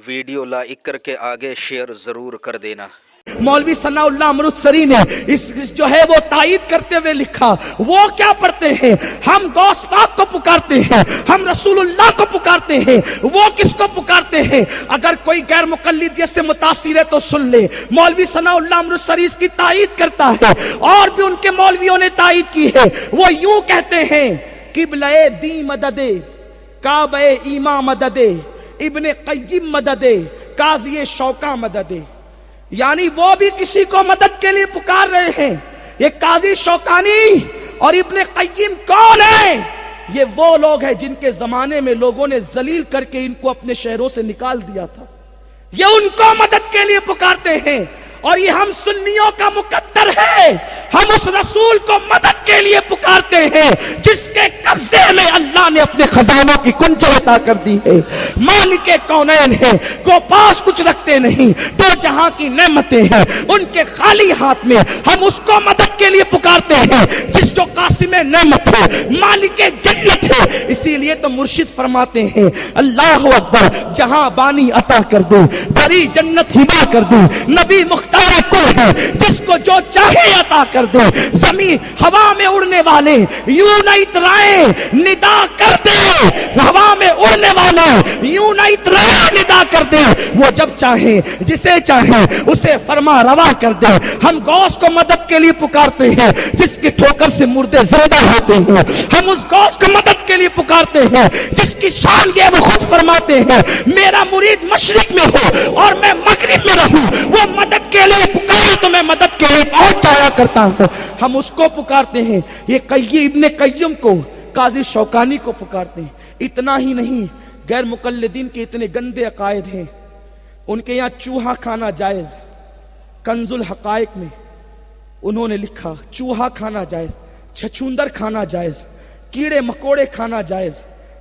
Video like کر کے آگے شیئر ضرور کر دینا۔ مولوی ثناءاللہ امرتسری نے اس جو ہے وہ تائید کرتے ہوئے لکھا، وہ کیا پڑھتے ہیں؟ ہم غوث پاک کو پکارتے ہیں، ہم رسول اللہ کو پکارتے ہیں، وہ کس کو پکارتے ہیں؟ اگر کوئی غیر مقلدیت سے متاثر ہے تو سن لے، مولوی ثناءاللہ امرتسری اس کی تائید کرتا ہے، اور بھی ان کے مولویوں نے تائید کی ہے۔ وہ یوں کہتے ہیں، قبلہ دی مدد، کعبہ ایماں مدد، ابن قیم مدد، قاضی شوکاں مدد۔ یعنی وہ بھی کسی کو مدد کے لیے پکار رہے ہیں۔ یہ قاضی شوکانی اور ابن قیم کون ہے؟ یہ وہ لوگ ہیں جن کے زمانے میں لوگوں نے ذلیل کر کے ان کو اپنے شہروں سے نکال دیا تھا، یہ ان کو مدد کے لیے پکارتے ہیں۔ اور یہ ہم سنیوں کا مقدر ہے، ہم اس رسول کو مدد کے لیے پکارتے ہیں جس کے قبضے میں اللہ نے اپنے خزانوں کی کنجی عطا کر دی ہے۔ مالک کونین ہے، کو پاس کچھ رکھتے نہیں، دو جہاں کی نعمتیں ہیں ان کے خالی ہاتھ میں، ہم اس کو مدد کے لیے پکارتے ہیں جس جو قاسم نعمت ہے، مالک جنت ہے۔ اسی لیے تو مرشد فرماتے ہیں، اللہ اکبر، جہاں بانی عطا کر دے، بڑی جنت ہبا کر دے، نبی مختار کل ہے جس کو جو چاہے عطا کر دے، زمین ہوا میں اڑنے والے یوں نہ اترائیں ندا کر دے، ہوا میں اڑنے والے یوں نہ اترائیں ندا کر دے، وہ جب چاہے جسے چاہے اسے فرما روا کر دے۔ ہم غوث کو مدد کے لیے پکارتے ہیں جس کی ٹھوکر سے مردے زندہ ہوتے ہیں، ہم اس غوث کو مدد کے لیے پکارتے ہیں جس کی شان یہ وہ خود فرماتے ہیں، میرا مرید مشرق میں ہو اور میں مغرب میں رہوں، وہ مدد کے لیے پکارے تو میں مدد کے لیے پہنچ جایا کرتا ہوں۔ ہم اس کو پکارتے ہیں، یہ ابن قیم کو، قاضی شوکانی کو پکارتے ہیں۔ اتنا ہی نہیں، غیر مقلدین کے اتنے گندے عقائد ہیں، ان کے یہاں چوہا کھانا جائز۔ کنز الحقائق میں انہوں نے لکھا چوہا کھانا جائز، چھچھوندر کھانا جائز، کیڑے مکوڑے کھانا جائز،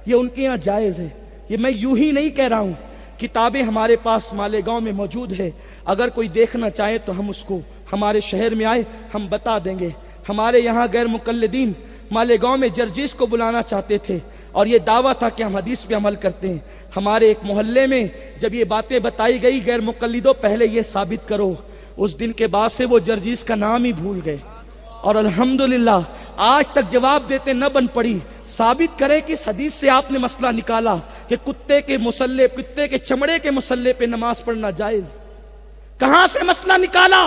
یہ ان کے یہاں جائز ہے۔ یہ میں یوں ہی نہیں کہہ رہا ہوں، کتابیں ہمارے پاس مالیگاؤں میں موجود ہے، اگر کوئی دیکھنا چاہے تو ہم اس کو ہمارے شہر میں آئے ہم بتا دیں گے۔ ہمارے یہاں غیر مقلدین مالیگاؤں میں جرجیس کو بلانا چاہتے تھے اور یہ دعویٰ تھا کہ ہم حدیث پہ عمل کرتے ہیں۔ ہمارے ایک محلے میں جب یہ باتیں بتائی گئی، غیر مقلدوں پہلے یہ ثابت کرو، اس دن کے بعد سے وہ جرجیس کا نام ہی بھول گئے، اور الحمدللہ آج تک جواب دیتے نہ بن پڑی۔ ثابت کرے کہ اس حدیث سے آپ نے مسئلہ نکالا کہ کتے کے چمڑے کے مسلح پہ نماز پڑھنا جائز۔ کہاں سے مسئلہ نکالا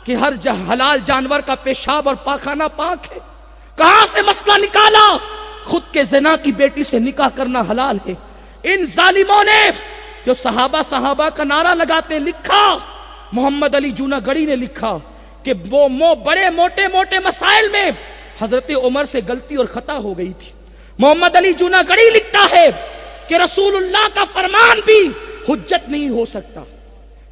کہ ہر حلال جانور کا پیشاب اور پاخانہ پاک ہے؟ کہاں سے مسئلہ نکالا خود کے زنا کی بیٹی سے نکاح کرنا حلال ہے؟ ان ظالموں نے جو صحابہ کا نعرہ لگاتے، لکھا محمد علی جونا گڑھی نے لکھا کہ وہ بڑے موٹے مسائل میں حضرت عمر سے غلطی اور خطا ہو گئی تھی۔ محمد علی جونا گڑھی لکھتا ہے کہ رسول اللہ کا فرمان بھی حجت نہیں ہو سکتا،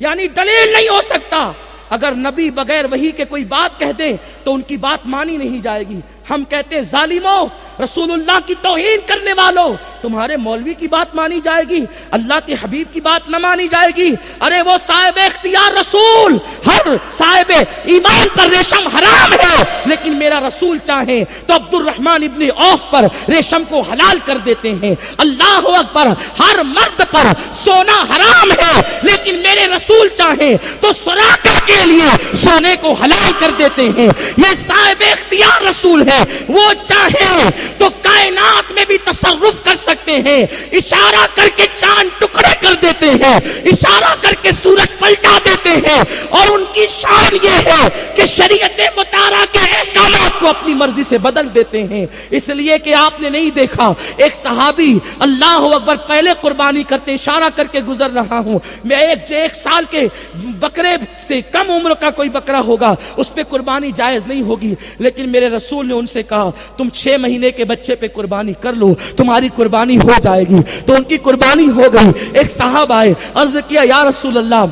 یعنی دلیل نہیں ہو سکتا۔ اگر نبی بغیر وحی کے کوئی بات کہہ دے تو ان کی بات مانی نہیں جائے گی۔ ہم کہتے ہیں ظالموں، رسول اللہ کی توہین کرنے والوں، تمہارے مولوی کی بات مانی جائے گی، اللہ کے حبیب کی بات نہ مانی جائے گی؟ ارے وہ صاحب اختیار رسول، ہر صاحب ایمان پر ریشم حرام ہے، لیکن میرا رسول چاہے تو عبد الرحمن ابن عوف پر ریشم کو حلال کر دیتے ہیں۔ اللہ اکبر، ہر مرد پر سونا حرام ہے، لیکن میرے رسول چاہے تو سراقہ کے لیے سونے کو حلال کر دیتے ہیں۔ یہ صاحب اختیار رسول ہے، وہ چاہے تو کائنات میں بھی تصرف کر سکتے ہیں، اشارہ کر کے چاند ٹکڑے کر دیتے ہیں، اشارہ کر کے سورج پلٹا دیتے ہیں، اور ان کی شان یہ ہے کہ شریعت مطالعہ کے احکامات کو اپنی مرضی سے بدل دیتے ہیں۔ اس لیے کہ آپ نے نہیں دیکھا ایک صحابی اللہ اکبر پہلے قربانی کرتے، اشارہ کر کے گزر رہا ہوں میں، ایک سال کے بکرے سے کم عمر کا کوئی بکرا ہوگا اس پہ قربانی جائز نہیں ہوگی، لیکن میرے رسول نے ان سے کہا تم 6 مہینے کے بچے پہ قربانی کر لو، تمہاری قربانی ہو جائے گی۔ تو ان کی قربانی ہو گئی۔ ایک صاحب آئے، عرض کیا یا رسول اللہ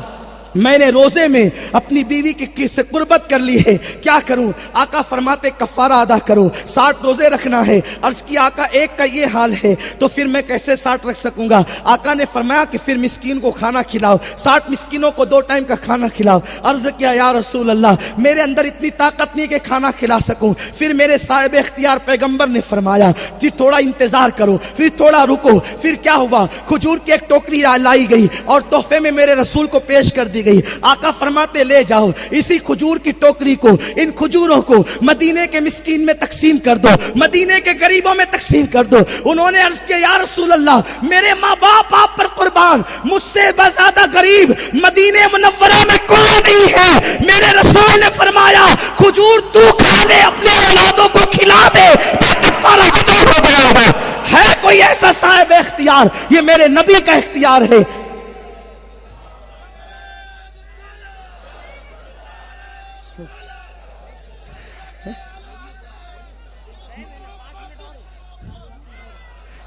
میں نے روزے میں اپنی بیوی کی سے قربت کر لی ہے، کیا کروں؟ آقا فرماتے کفارہ ادا کرو، 60 روزے رکھنا ہے۔ عرض کی آقا ایک کا یہ حال ہے تو پھر میں کیسے 60 رکھ سکوں گا؟ آقا نے فرمایا کہ پھر مسکین کو کھانا کھلاؤ، 60 مسکینوں کو 2 ٹائم کا کھانا کھلاؤ۔ عرض کیا یا رسول اللہ میرے اندر اتنی طاقت نہیں کہ کھانا کھلا سکوں۔ پھر میرے صاحب اختیار پیغمبر نے فرمایا جی تھوڑا انتظار کرو، پھر تھوڑا رکو۔ پھر کیا ہوا؟ کھجور کی ایک ٹوکری لائی گئی اور تحفے میں میرے رسول کو پیش کر دی گئی۔ آقا فرماتے لے جاؤ اسی کھجور کی ٹوکری کو، ان کھجوروں کو مدینے کے مسکین میں تقسیم کر دو، مدینے کے غریبوں میں تقسیم کر دو۔ انہوں نے عرض کیا یا رسول اللہ میرے ماں باپ آپ پر قربان، مجھ سے زیادہ غریب مدینے منورہ میں کوئی نہیں ہے۔ میرے رسول نے فرمایا کھجور تو کھا لے، اپنے اولادوں کو کھلا دے، کفارہ ادا ہو گیا ہے۔ کوئی ایسا صاحب اختیار؟ یہ میرے نبی کا اختیار ہے۔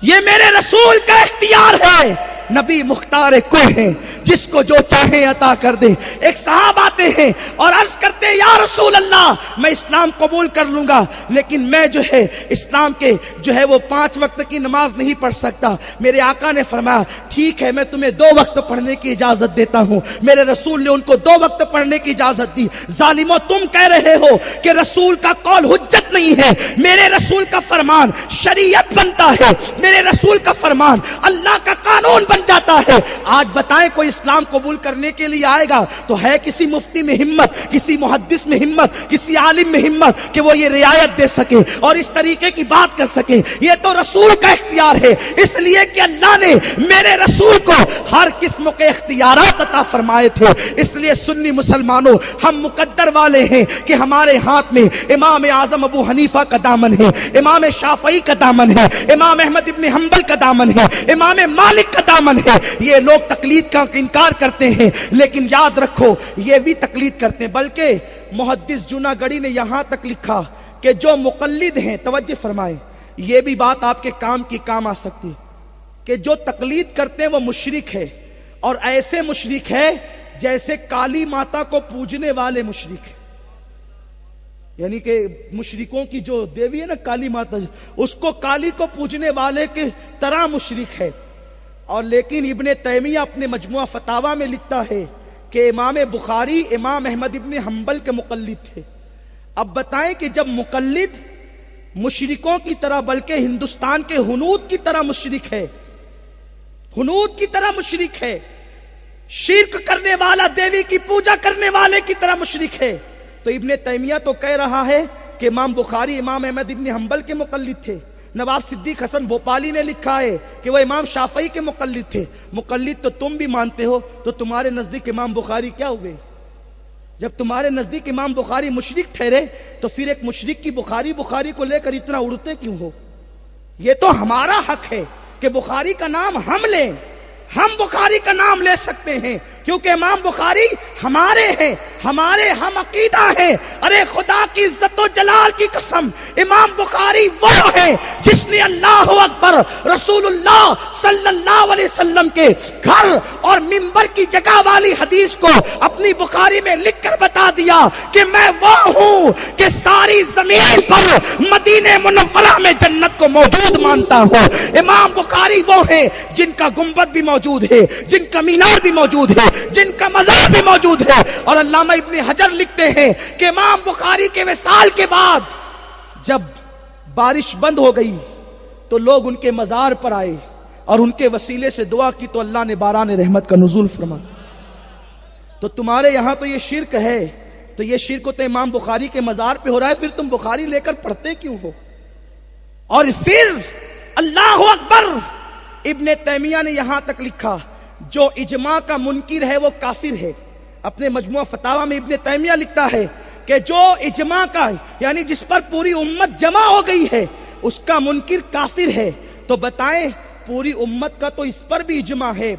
یہ میرے رسول کا اختیار ہے۔ نبی مختار کوہ ہیں، جس کو جو چاہے عطا کر دے۔ ایک صاحب آتے ہیں اور عرض کرتے ہیں یا رسول اللہ میں اسلام قبول کر لوں گا لیکن میں جو ہے اسلام کے جو ہے وہ 5 وقت کی نماز نہیں پڑھ سکتا۔ میرے آقا نے فرمایا ٹھیک ہے میں تمہیں 2 وقت پڑھنے کی اجازت دیتا ہوں۔ میرے رسول نے ان کو 2 وقت پڑھنے کی اجازت دی۔ ظالموں تم کہہ رہے ہو کہ رسول کا قول حجت نہیں ہے، میرے رسول کا فرمان شریعت بنتا ہے، میرے رسول کا فرمان اللہ کا قانون بن جاتا ہے۔ آج بتائیں کوئی اسلام قبول کرنے کے لیے آئے گا تو ہے کسی مفتی میں ہمت، کسی محدث میں ہمت، کسی عالم میں ہمت کہ وہ یہ رعایت دے سکے اور اس طریقے کی بات کر سکے؟ یہ تو رسول کا اختیار ہے، اس لیے کہ اللہ نے میرے رسول کو ہر قسم کے اختیارات عطا فرمائے تھے۔ اس لیے سنی مسلمانوں ہم مقدر والے ہیں کہ ہمارے ہاتھ میں امام اعظم ابو حنیفہ کا دامن ہے، امام شافعی کا دامن ہے، امام احمد ابن حنبل کا دامن ہے، امام مالک کا دامن ہے۔ یہ لوگ تقلید کا انکار کرتے ہیں لیکن یاد رکھو یہ بھی تقلید کرتے ہیں، بلکہ محدث جوناگڑھی نے یہاں تک لکھا کہ جو مقلد ہیں، توجہ فرمائیں یہ بھی بات آپ کے کام آ سکتی ہے کہ جو تقلید کرتے ہیں وہ مشرک ہے، اور ایسے مشرک ہے جیسے کالی ماتا کو پوجنے والے مشرک ہیں۔ یعنی کہ مشرکوں کی جو دیوی ہے نا کالی ماتا، اس کو کالی کو پوجنے والے کے طرح مشرک ہے۔ اور لیکن ابن تیمیہ اپنے مجموعہ فتاوی میں لکھتا ہے کہ امام بخاری امام احمد ابن حنبل کے مقلد تھے۔ اب بتائیں کہ جب مقلد مشرکوں کی طرح بلکہ ہندوستان کے ہنود کی طرح مشرک ہے، ہنود کی طرح مشرک ہے، شرک کرنے والا دیوی کی پوجا کرنے والے کی طرح مشرک ہے، تو ابن تیمیہ تو کہہ رہا ہے کہ امام بخاری امام احمد ابن حنبل کے مقلد تھے۔ نواب صدیق حسن بھوپالی نے لکھا ہے کہ وہ امام شافعی کے مقلد تھے۔ مقلد تو تم بھی مانتے ہو تو تمہارے نزدیک امام بخاری کیا ہوئے؟ جب تمہارے نزدیک امام بخاری مشرک ٹھہرے تو پھر ایک مشرک کی بخاری کو لے کر اتنا اڑتے کیوں ہو؟ یہ تو ہمارا حق ہے کہ بخاری کا نام ہم لیں، ہم بخاری کا نام لے سکتے ہیں کیونکہ امام بخاری ہمارے ہیں، ہمارے ہم عقیدہ ہیں۔ ارے خدا کی عزت و جلال کی قسم، امام بخاری وہ ہے جس نے اللہ اکبر رسول اللہ صلی اللہ علیہ وسلم کے گھر اور منبر کی جگہ والی حدیث کو اپنی بخاری میں لکھ کر بتا دیا کہ میں وہ ہوں کہ ساری زمین پر مدینہ منورہ میں جنت کو موجود مانتا ہوں۔ امام بخاری وہ ہے جن کا گنبد بھی موجود ہے، جن کا مینار بھی موجود ہے، جن کا مزار بھی موجود ہے۔ اور علامہ ابن حجر لکھتے ہیں کہ امام بخاری کے وصال کے بعد جب بارش بند ہو گئی تو لوگ ان کے مزار پر آئے اور ان کے وسیلے سے دعا کی تو اللہ نے باران رحمت کا نزول فرمایا۔ تو تمہارے یہاں تو یہ شرک ہے، تو یہ شرک تو امام بخاری کے مزار پہ ہو رہا ہے، پھر تم بخاری لے کر پڑھتے کیوں ہو؟ اور پھر اللہ اکبر، ابن تیمیہ نے یہاں تک لکھا جو اجماع کا منکر ہے وہ کافر ہے۔ اپنے مجموعہ فتاوی میں ابن تیمیہ لکھتا ہے کہ جو اجماع کا یعنی جس پر پوری امت جمع ہو گئی ہے اس کا منکر کافر ہے۔ تو بتائیں پوری امت کا تو اس پر بھی اجماع ہے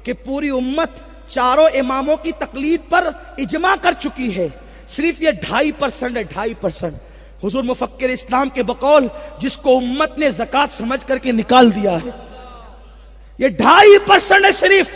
کہ پوری امت چاروں اماموں کی تقلید پر اجماع کر چکی ہے، صرف یہ 2.5% ہے، 2.5%۔ حضور مفکر اسلام کے بقول جس کو امت نے زکوٰۃ سمجھ کر کے نکال دیا ہے، یہ 2.5% ہے صرف